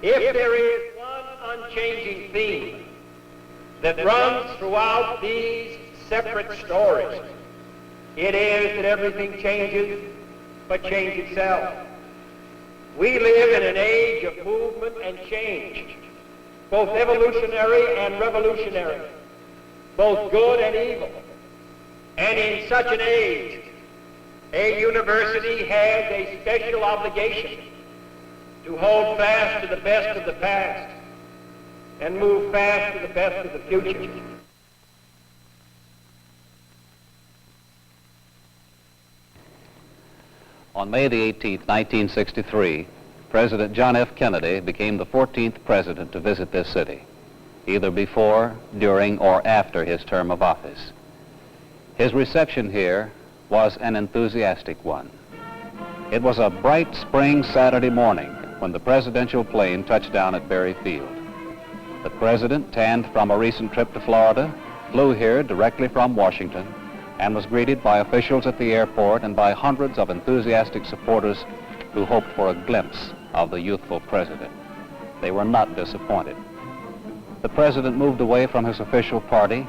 If there is one unchanging theme that runs throughout these separate stories, it is that everything changes but change itself. We live in an age of movement and change, both evolutionary and revolutionary, both good and evil. And in such an age, a university has a special obligation to hold fast to the best of the past and move fast to the best of the future. On May the 18th, 1963, President John F. Kennedy became the 14th president to visit this city, either before, during, or after his term of office. His reception here was an enthusiastic one. It was a bright spring Saturday morning when the presidential plane touched down at Berry Field. The president, tanned from a recent trip to Florida, flew here directly from Washington and was greeted by officials at the airport and by hundreds of enthusiastic supporters who hoped for a glimpse of the youthful president. They were not disappointed. The president moved away from his official party,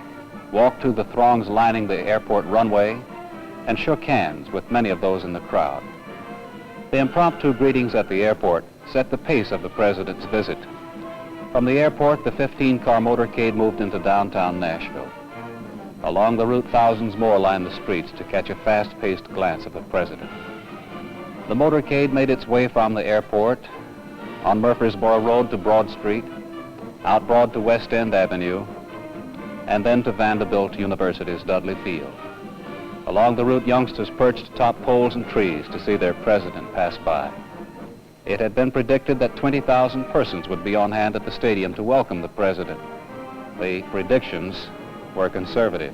walked through the throngs lining the airport runway, and shook hands with many of those in the crowd. The impromptu greetings at the airport set the pace of the president's visit. From the airport, the 15-car motorcade moved into downtown Nashville. Along the route, thousands more lined the streets to catch a fast-paced glance of the president. The motorcade made its way from the airport on Murfreesboro Road to Broad Street, out Broad to West End Avenue, and then to Vanderbilt University's Dudley Field. Along the route, youngsters perched atop poles and trees to see their president pass by. It had been predicted that 20,000 persons would be on hand at the stadium to welcome the president. The predictions were conservative.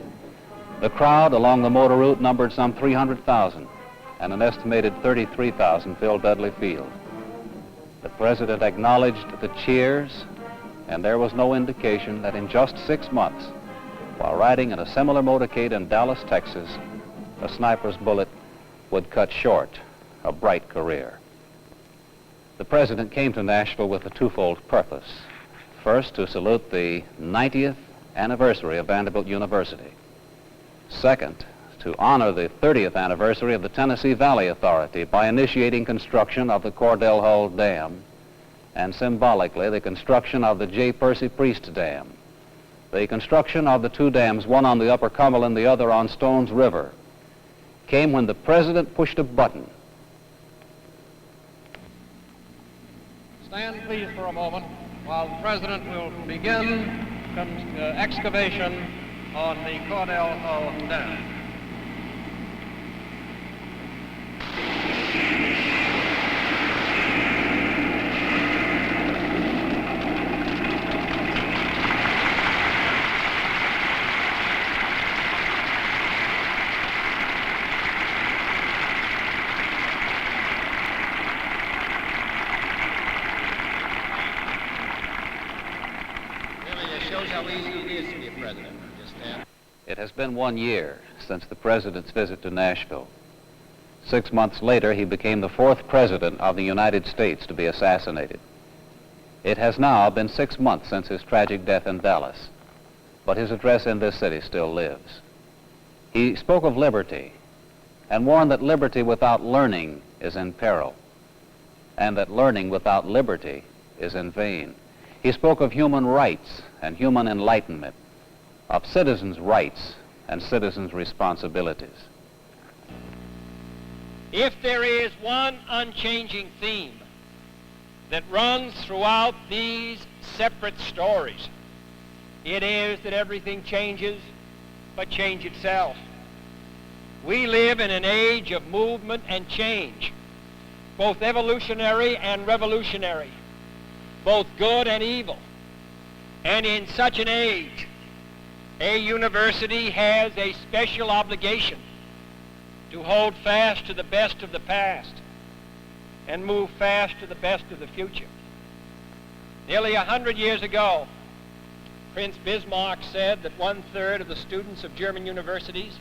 The crowd along the motor route numbered some 300,000, and an estimated 33,000 filled Dudley Field. The president acknowledged the cheers, and there was no indication that in just 6 months, while riding in a similar motorcade in Dallas, Texas, a sniper's bullet would cut short a bright career. The president came to Nashville with a twofold purpose. First, to salute the 90th anniversary of Vanderbilt University. Second, to honor the 30th anniversary of the Tennessee Valley Authority by initiating construction of the Cordell Dam and symbolically the construction of the J. Percy Priest Dam. The construction of the two dams, one on the Upper Cumberland, the other on Stones River, came when the president pushed a button. Stand please for a moment while the president will begin excavation on the Cordell Dam. It has been 1 year since the president's visit to Nashville. 6 months later, he became the 4th president of the United States to be assassinated. It has now been 6 months since his tragic death in Dallas, but his address in this city still lives. He spoke of liberty and warned that liberty without learning is in peril, and that learning without liberty is in vain. He spoke of human rights and human enlightenment, of citizens' rights and citizens' responsibilities. If there is one unchanging theme that runs throughout these separate stories, it is that everything changes but change itself. We live in an age of movement and change, both evolutionary and revolutionary, both good and evil. And in such an age, a university has a special obligation to hold fast to the best of the past and move fast to the best of the future. Nearly 100 years ago, Prince Bismarck said that 1/3 of the students of German universities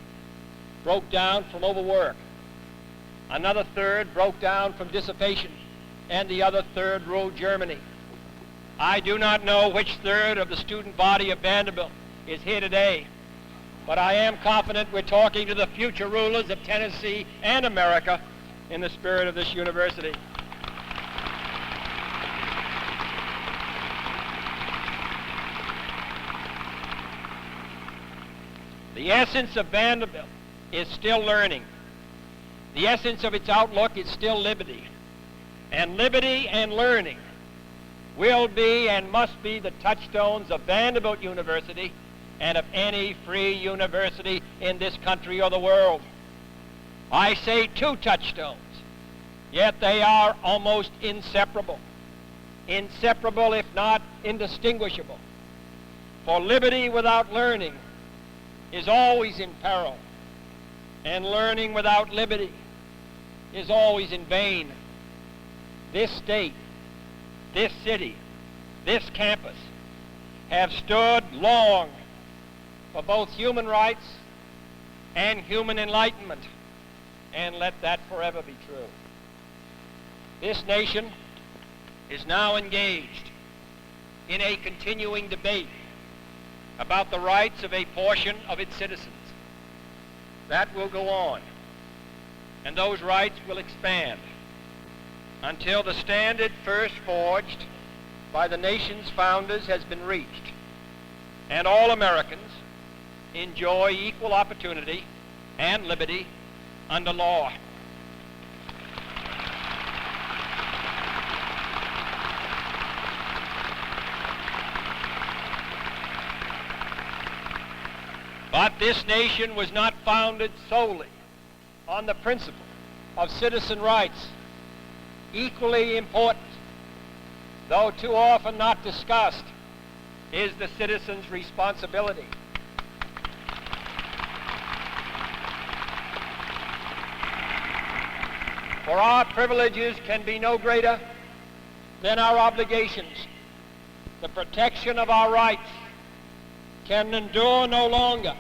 broke down from overwork. Another third broke down from dissipation, and the other third ruled Germany. I do not know which third of the student body of Vanderbilt is here today, but I am confident we're talking to the future rulers of Tennessee and America in the spirit of this university. The essence of Vanderbilt is still learning. The essence of its outlook is still liberty. And liberty and learning will be and must be the touchstones of Vanderbilt University and of any free university in this country or the world. I say two touchstones, yet they are almost inseparable. Inseparable, if not indistinguishable. For liberty without learning is always in peril, and learning without liberty is always in vain. This state, this city, this campus have stood long for both human rights and human enlightenment, and let that forever be true. This nation is now engaged in a continuing debate about the rights of a portion of its citizens. That will go on, and those rights will expand until the standard first forged by the nation's founders has been reached, and all Americans enjoy equal opportunity and liberty under law. But this nation was not founded solely on the principle of citizen rights. Equally important, though too often not discussed, is the citizen's responsibility. For our privileges can be no greater than our obligations. The protection of our rights can endure no longer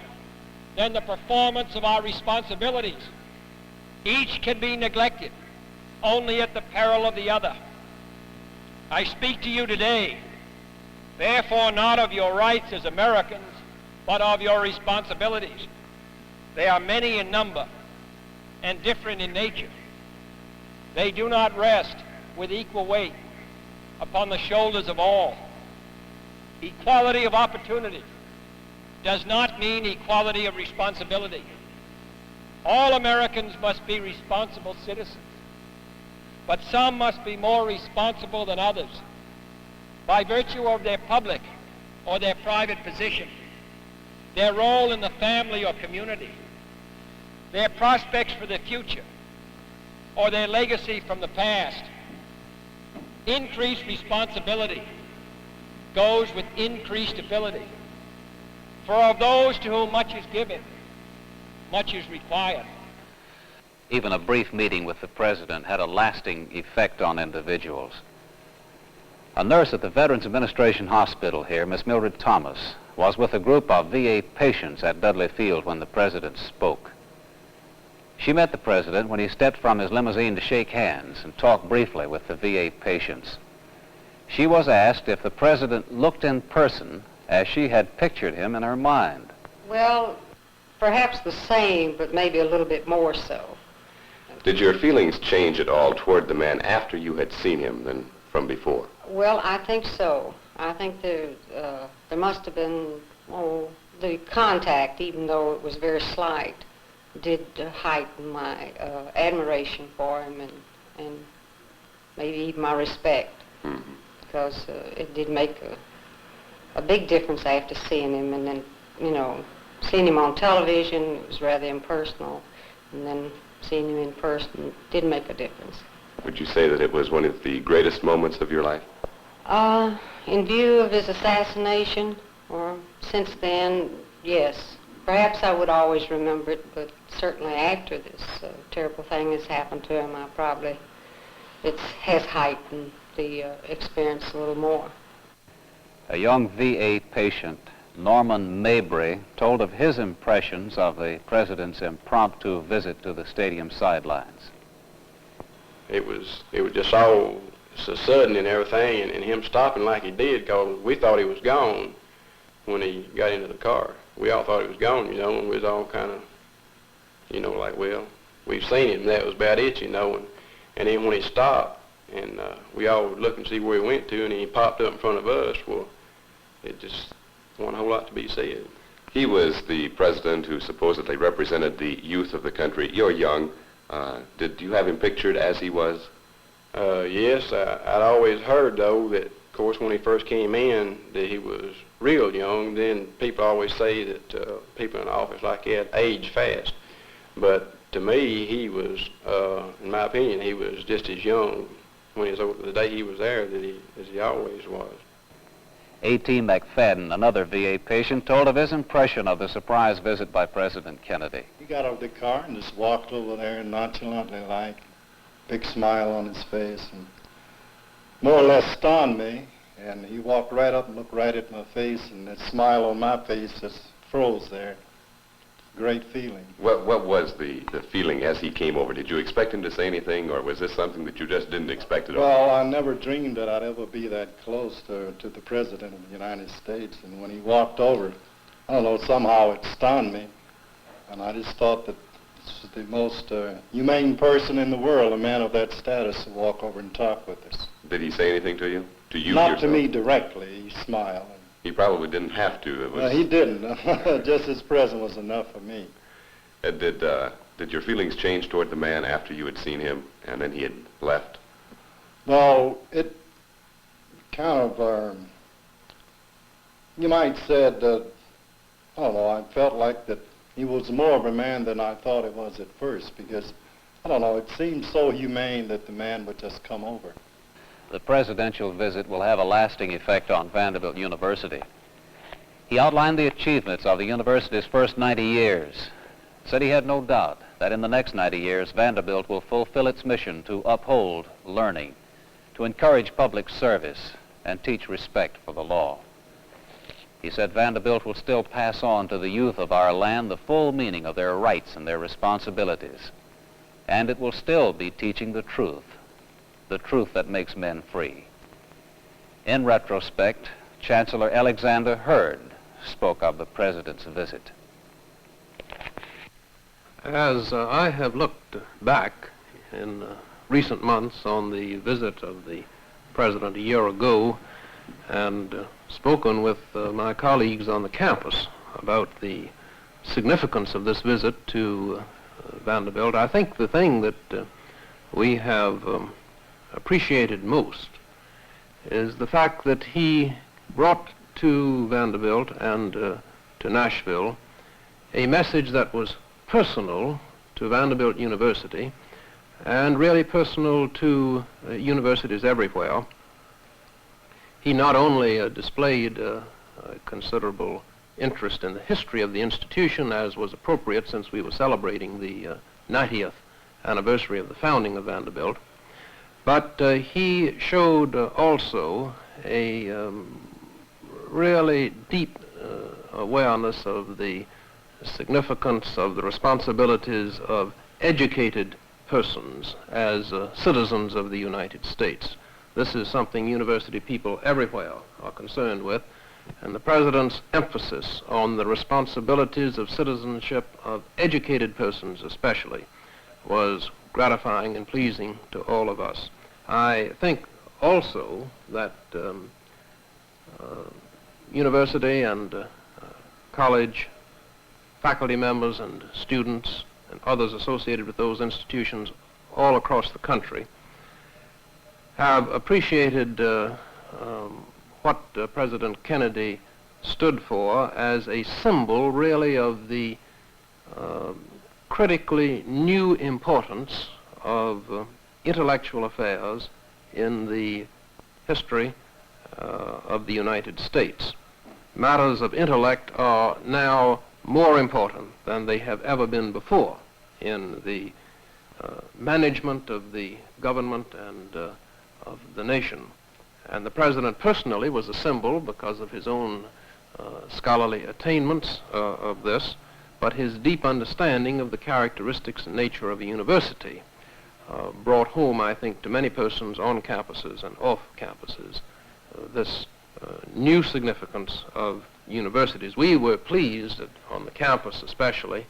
than the performance of our responsibilities. Each can be neglected only at the peril of the other. I speak to you today, therefore, not of your rights as Americans, but of your responsibilities. They are many in number and different in nature. They do not rest with equal weight upon the shoulders of all. Equality of opportunity does not mean equality of responsibility. All Americans must be responsible citizens, but some must be more responsible than others by virtue of their public or their private position, their role in the family or community, their prospects for the future, or their legacy from the past. Increased responsibility goes with increased ability. For of those to whom much is given, much is required. Even a brief meeting with the president had a lasting effect on individuals. A nurse at the Veterans Administration Hospital here, Miss Mildred Thomas, was with a group of VA patients at Dudley Field when the president spoke. She met the president when he stepped from his limousine to shake hands and talk briefly with the VA patients. She was asked if the president looked in person as she had pictured him in her mind. Well, perhaps the same, but maybe a little bit more so. Did your feelings change at all toward the man after you had seen him than from before? Well, I think so. I think there must have been, the contact, even though it was very slight, did heighten my admiration for him and maybe even my respect. Mm-hmm. Because it did make a big difference after seeing him, and then, seeing him on television, it was rather impersonal, and then seeing him in person did make a difference. Would you say that it was one of the greatest moments of your life? In view of his assassination, or since then, yes. Perhaps I would always remember it, but certainly after this terrible thing has happened to him, it has heightened the experience a little more. A young VA patient, Norman Mabry, told of his impressions of the president's impromptu visit to the stadium sidelines. It was just so so sudden and everything, and him stopping like he did, because we thought he was gone when he got into the car. We all thought he was gone, you know, and we was all kind of, you know, like, well, we've seen him, that was about it, you know. And then when he stopped, and we all would look and see where he went to, and he popped up in front of us, well, it just wasn't a whole lot to be said. He was the president who supposedly represented the youth of the country. You're young. Did you have him pictured as he was? Yes, I'd always heard, though, that, of course, when he first came in, that he was real young. Then people always say that people in office like that age fast. But to me, he was, in my opinion, he was just as young when he was the day he was there as he always was. A.T. McFadden, another VA patient, told of his impression of the surprise visit by President Kennedy. He got out of the car and just walked over there nonchalantly like, big smile on his face, and more or less stunned me. And he walked right up and looked right at my face, and that smile on my face just froze there. Great feeling. What was the feeling as he came over? Did you expect him to say anything, or was this something that you just didn't expect at all? Well, I never dreamed that I'd ever be that close to the President of the United States. And when he walked over, I don't know, somehow it stunned me. And I just thought that this was the most humane person in the world, a man of that status, to walk over and talk with us. Did he say anything to you? To you Not yourself? to me directly. He smiled. He probably didn't have to. It was... He didn't. Just his presence was enough for me. Did your feelings change toward the man after you had seen him and then he had left? Well, it kind of, you might said, I don't know, I felt like that he was more of a man than I thought he was at first, because, I don't know, it seemed so humane that the man would just come over. The presidential visit will have a lasting effect on Vanderbilt University. He outlined the achievements of the university's first 90 years, said he had no doubt that in the next 90 years, Vanderbilt will fulfill its mission to uphold learning, to encourage public service, and teach respect for the law. He said Vanderbilt will still pass on to the youth of our land the full meaning of their rights and their responsibilities, and it will still be teaching the truth that makes men free. In retrospect, Chancellor Alexander Hurd spoke of the president's visit. As I have looked back in recent months on the visit of the president a year ago and spoken with my colleagues on the campus about the significance of this visit to Vanderbilt, I think the thing that we have appreciated most is the fact that he brought to Vanderbilt and to Nashville a message that was personal to Vanderbilt University and really personal to universities everywhere. He not only displayed a considerable interest in the history of the institution, as was appropriate since we were celebrating the 90th anniversary of the founding of Vanderbilt, but he showed also a really deep awareness of the significance of the responsibilities of educated persons as citizens of the United States. This is something university people everywhere are concerned with, and the President's emphasis on the responsibilities of citizenship of educated persons especially was gratifying and pleasing to all of us. I think also that university and college faculty members and students and others associated with those institutions all across the country have appreciated what President Kennedy stood for as a symbol really of the critically new importance of intellectual affairs in the history of the United States. Matters of intellect are now more important than they have ever been before in the management of the government and of the nation. And the President personally was a symbol because of his own scholarly attainments of this, but his deep understanding of the characteristics and nature of a university brought home, I think, to many persons on campuses and off campuses this new significance of universities. We were pleased, on the campus especially,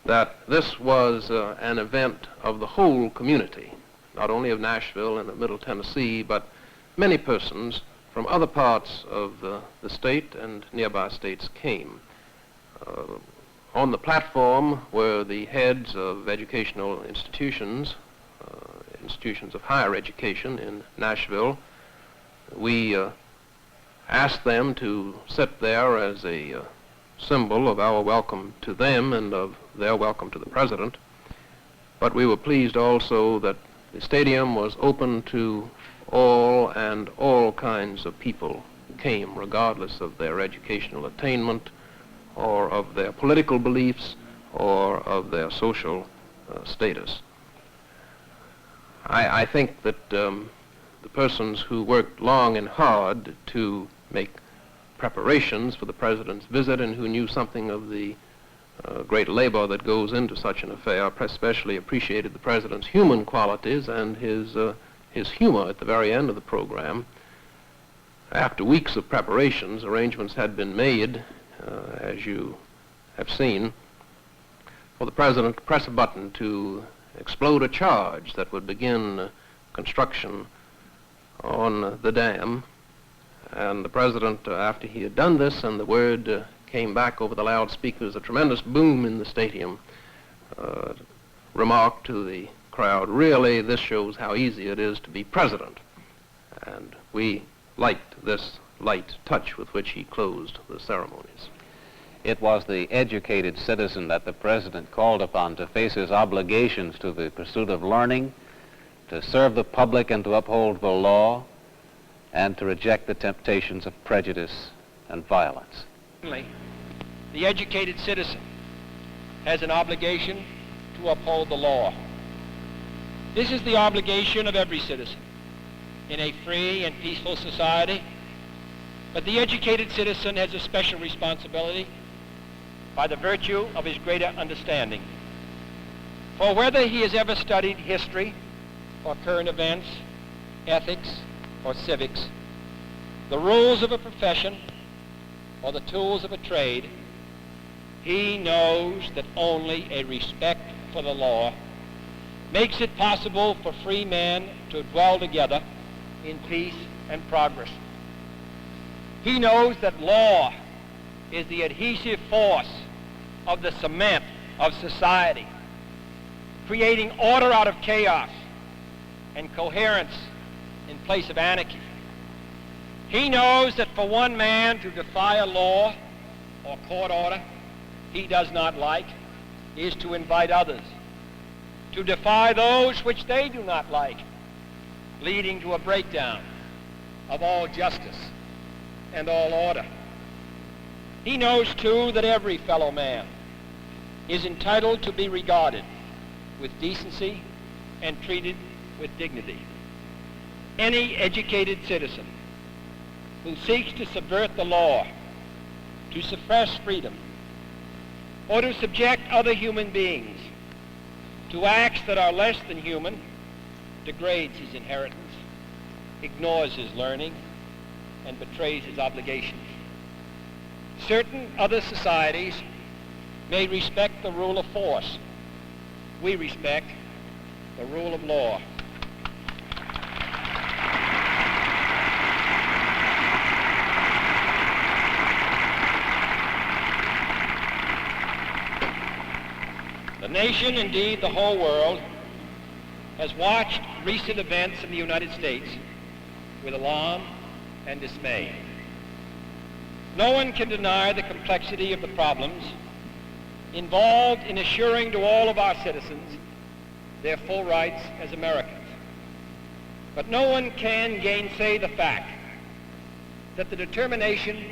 that this was an event of the whole community, not only of Nashville and of Middle Tennessee, but many persons from other parts of the state and nearby states came. On the platform were the heads of educational institutions, institutions of higher education in Nashville. We asked them to sit there as a symbol of our welcome to them and of their welcome to the President. But we were pleased also that the stadium was open to all, and all kinds of people came, regardless of their educational attainment or of their political beliefs or of their social status. I think that the persons who worked long and hard to make preparations for the President's visit and who knew something of the great labor that goes into such an affair especially appreciated the President's human qualities and his humor at the very end of the program. After weeks of preparations, arrangements had been made, as you have seen, for the President to press a button to explode a charge that would begin construction on the dam. And the President, after he had done this and the word came back over the loudspeakers, a tremendous boom in the stadium, remarked to the crowd, "Really, this shows how easy it is to be President." And we liked this light touch with which he closed the ceremonies. It was the educated citizen that the President called upon to face his obligations to the pursuit of learning, to serve the public and to uphold the law, and to reject the temptations of prejudice and violence. The educated citizen has an obligation to uphold the law. This is the obligation of every citizen in a free and peaceful society, but the educated citizen has a special responsibility by the virtue of his greater understanding. For whether he has ever studied history or current events, ethics or civics, the rules of a profession or the tools of a trade, he knows that only a respect for the law makes it possible for free men to dwell together in peace and progress. He knows that law is the adhesive force of the cement of society, creating order out of chaos and coherence in place of anarchy. He knows that for one man to defy a law or court order he does not like is to invite others to defy those which they do not like, leading to a breakdown of all justice and all order. He knows, too, that every fellow man is entitled to be regarded with decency and treated with dignity. Any educated citizen who seeks to subvert the law, to suppress freedom, or to subject other human beings to acts that are less than human degrades his inheritance, ignores his learning, and betrays his obligations. Certain other societies may respect the rule of force. We respect the rule of law. The nation, indeed the whole world, has watched recent events in the United States with alarm and dismay. No one can deny the complexity of the problems involved in assuring to all of our citizens their full rights as Americans. But no one can gainsay the fact that the determination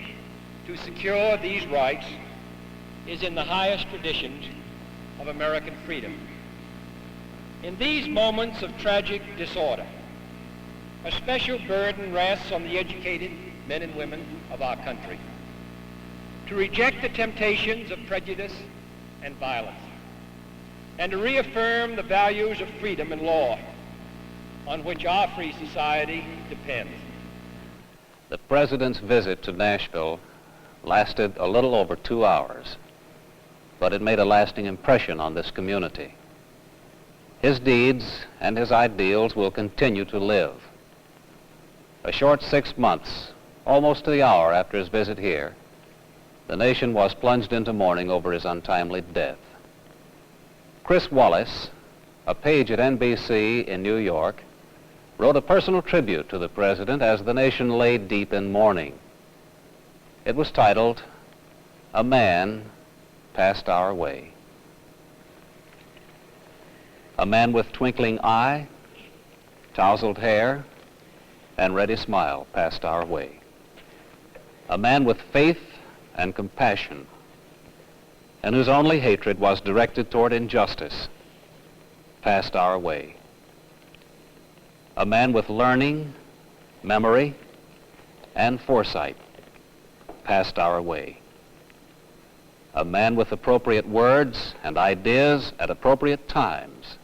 to secure these rights is in the highest traditions of American freedom. In these moments of tragic disorder, a special burden rests on the educated men and women of our country to reject the temptations of prejudice and violence, and to reaffirm the values of freedom and law on which our free society depends. The President's visit to Nashville lasted a little over 2 hours, but it made a lasting impression on this community. His deeds and his ideals will continue to live. A short 6 months, almost to the hour after his visit here, the nation was plunged into mourning over his untimely death. Chris Wallace, a page at NBC in New York, wrote a personal tribute to the President as the nation lay deep in mourning. It was titled, "A Man Passed Our Way." A man with twinkling eye, tousled hair, and ready smile passed our way. A man with faith and compassion, and whose only hatred was directed toward injustice, passed our way. A man with learning, memory, and foresight passed our way. A man with appropriate words and ideas at appropriate times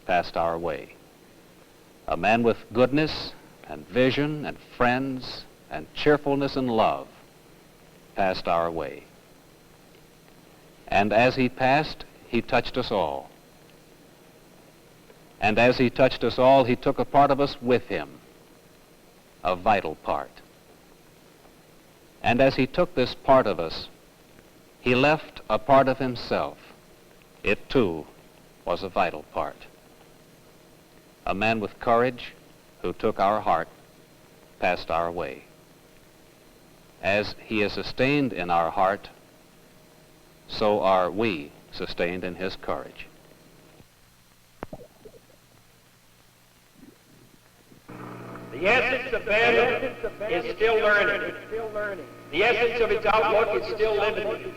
passed our way. A man with goodness and vision and friends and cheerfulness and love passed our way. And as he passed, he touched us all. And as he touched us all, he took a part of us with him, a vital part. And as he took this part of us, he left a part of himself. It too was a vital part. A man with courage who took our heart passed our way. As he is sustained in our heart, so are we sustained in his courage. The essence of Vanderbilt is still learning. The essence of its outlook is still liberty.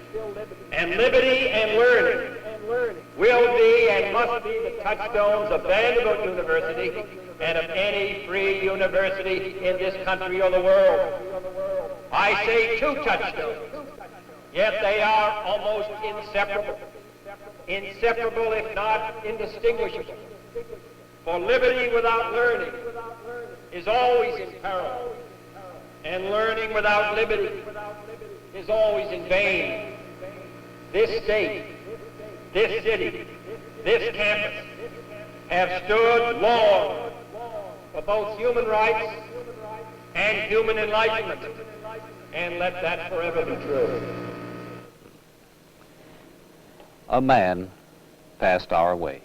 And liberty and learning will be and must be the touchstones of Vanderbilt University and of any free university in this country or the world. I say two touchstones, yet they are almost inseparable. Inseparable, if not indistinguishable. For liberty without learning is always in peril, and learning without liberty is always in vain. This state, this city, this campus have stood long for both human rights and human enlightenment, and let that forever be true. A man passed our way.